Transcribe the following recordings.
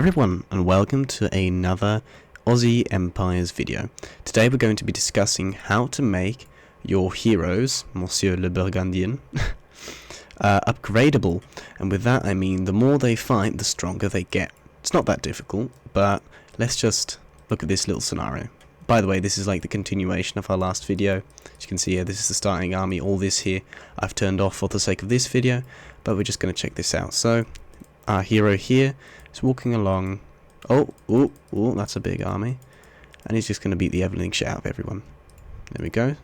Everyone, and welcome to another Aussie Empires video. Today we're going to be discussing how to make your heroes, Monsieur le Burgundian, upgradable. And with that I mean the more they fight, the stronger they get. It's not that difficult, but let's just look at this little scenario. By the way, this is like the continuation of our last video. As you can see here, this is the starting army. All this here I've turned off for the sake of this video, but we're just going to check this out. So, our hero here is walking along. Oh, that's a big army. And he's just going to beat the ever-living shit out of everyone. There we go.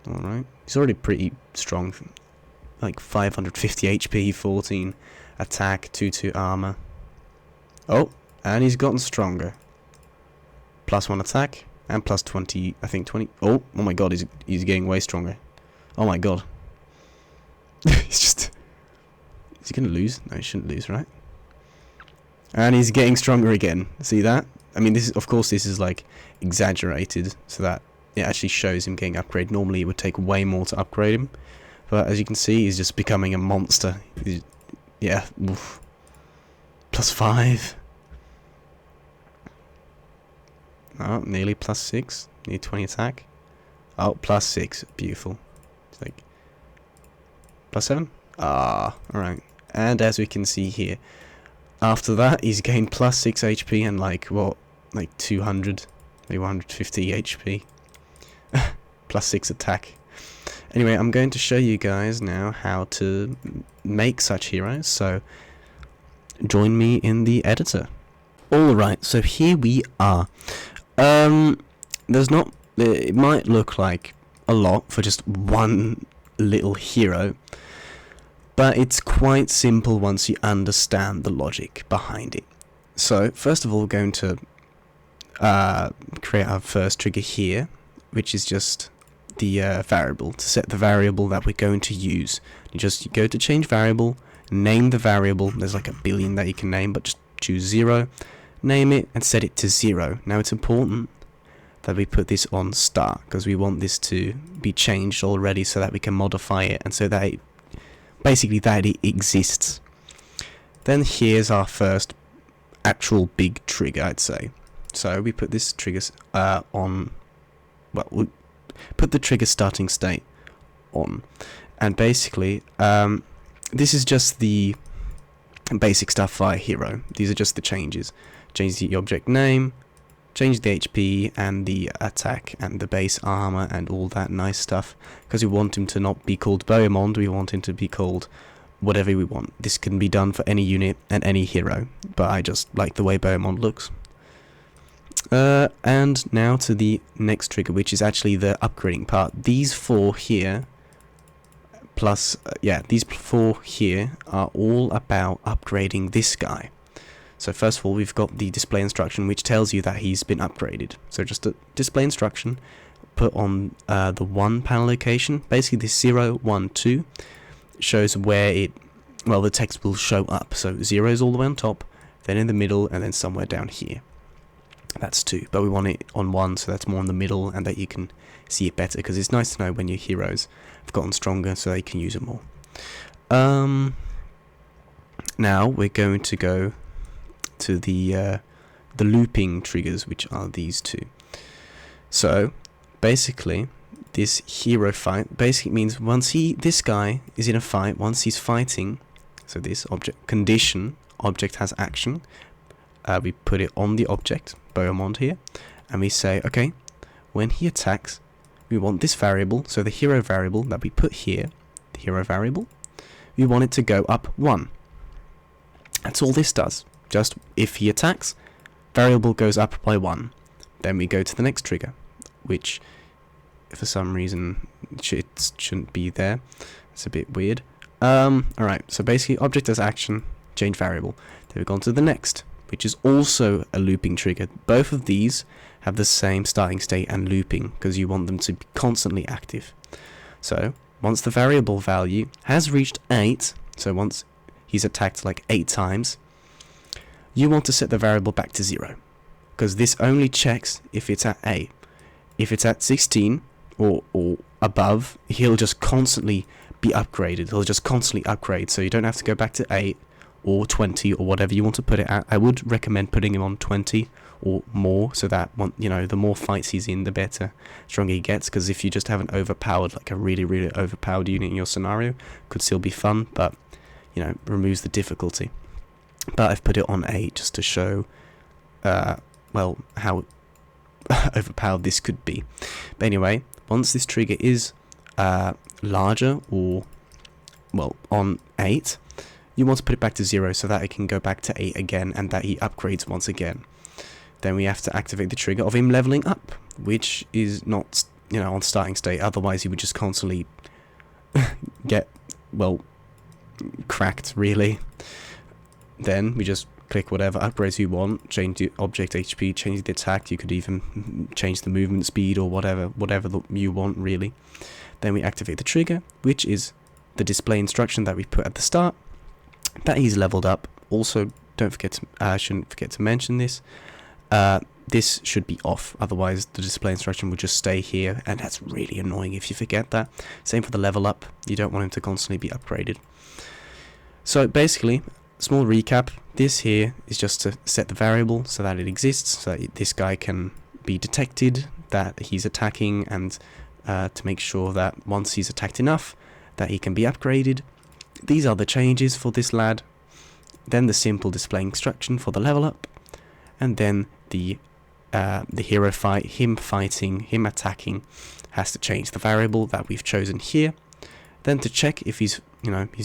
Alright. He's already pretty strong. Like 550 HP, 14 attack, 2 armor. Oh, and he's gotten stronger. +1 attack, and plus 20, I think 20. Oh my god, he's getting way stronger. Oh my god. He's just... Is he going to lose? No, he shouldn't lose, right? And he's getting stronger again. See that? I mean, this is, of course, this is like exaggerated so that it actually shows him getting upgraded. Normally, it would take way more to upgrade him, but as you can see, he's just becoming a monster. Yeah, oof. +5. Oh, nearly +6. Need 20 attack. Oh, +6. Beautiful. It's like +7. Alright. And as we can see here, after that, he's gained +6 HP and like, what, like 200, maybe 150 HP. +6 attack. Anyway, I'm going to show you guys now how to make such heroes, so join me in the editor. Alright, so here we are. It might look like a lot for just one little hero, but it's quite simple once you understand the logic behind it. So, first of all, we're going to create our first trigger here, which is just the variable, to set the variable that we're going to use. You just go to change variable, name the variable. There's like a billion that you can name, but just choose 0, name it, and set it to 0. Now, it's important that we put this on start, because we want this to be changed already so that we can modify it, and so that it basically that it exists. Then here's our first actual big trigger, I'd say. So we put this trigger on, well, we'll put the trigger starting state on, and basically this is just the basic stuff for our hero. These are just the changes. Change the object name, change the HP and the attack and the base armor and all that nice stuff, because we want him to not be called Beaumont, we want him to be called whatever we want. This can be done for any unit and any hero, but I just like the way Beaumont looks. And now to the next trigger, which is actually the upgrading part. These 4 here, plus, these 4 here are all about upgrading this guy. So first of all, we've got the display instruction, which tells you that he's been upgraded. So just a display instruction, put on the 1 panel location. Basically, this 0, 1, 2 shows where the text will show up. So 0 is all the way on top, then in the middle, and then somewhere down here. That's 2, but we want it on 1, so that's more in the middle, and that you can see it better, because it's nice to know when your heroes have gotten stronger, so they can use it more. Now we're going to go to the looping triggers, which are these 2. So basically, this hero fight basically means once this guy is in a fight, once he's fighting, so this object condition object has action, we put it on the object Beaumont here, and we say, okay, when he attacks, we want this variable, so the hero variable that we put here, the hero variable, we want it to go up 1. That's all this does. Just if he attacks, variable goes up by 1. Then we go to the next trigger, which for some reason it shouldn't be there. It's a bit weird. Alright, so basically object does action, change variable. Then we go on to the next, which is also a looping trigger. Both of these have the same starting state and looping, because you want them to be constantly active. So once the variable value has reached 8, so once he's attacked like 8 times, you want to set the variable back to 0, because this only checks if it's at 8. If it's at 16 or above, he'll just constantly be upgraded. He'll just constantly upgrade, so you don't have to go back to 8 or 20 or whatever you want to put it at. I would recommend putting him on 20 or more, so that the more fights he's in, the better, stronger he gets. Because if you just have an overpowered, like a really overpowered unit in your scenario, could still be fun, but removes the difficulty. But I've put it on 8 just to show how overpowered this could be. But anyway, once this trigger is larger, or on 8, you want to put it back to 0 so that it can go back to 8 again and that he upgrades once again. Then we have to activate the trigger of him leveling up, which is not on starting state, otherwise he would just constantly get cracked, really. Then we just click whatever upgrades you want, change the object HP, change the attack, you could even change the movement speed or whatever you want, really. Then we activate the trigger, which is the display instruction that we put at the start, that he's leveled up. Also, shouldn't forget to mention this. This should be off, otherwise the display instruction would just stay here, and that's really annoying if you forget that. Same for the level up, you don't want him to constantly be upgraded. So basically, small recap, this here is just to set the variable so that it exists, so that this guy can be detected that he's attacking, and to make sure that once he's attacked enough, that he can be upgraded. These are the changes for this lad. Then the simple display instruction for the level up, and then the hero fight, him attacking, has to change the variable that we've chosen here. Then to check if he's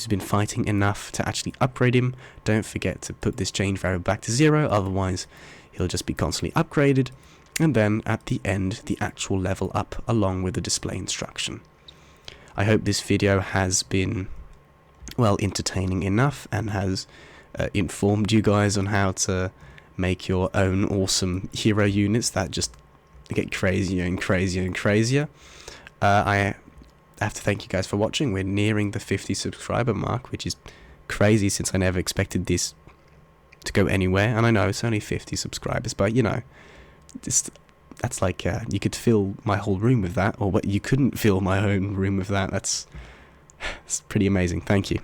been fighting enough to actually upgrade him, don't forget to put this change variable back to 0, otherwise he'll just be constantly upgraded. And then at the end, the actual level up along with the display instruction. I hope this video has been entertaining enough and has informed you guys on how to make your own awesome hero units that just get crazier and crazier and crazier. I have to thank you guys for watching. We're nearing the 50 subscriber mark, which is crazy since I never expected this to go anywhere. And I know it's only 50 subscribers, but that's like you could fill my whole room with that, or what, you couldn't fill my own room with that. That's pretty amazing. Thank you.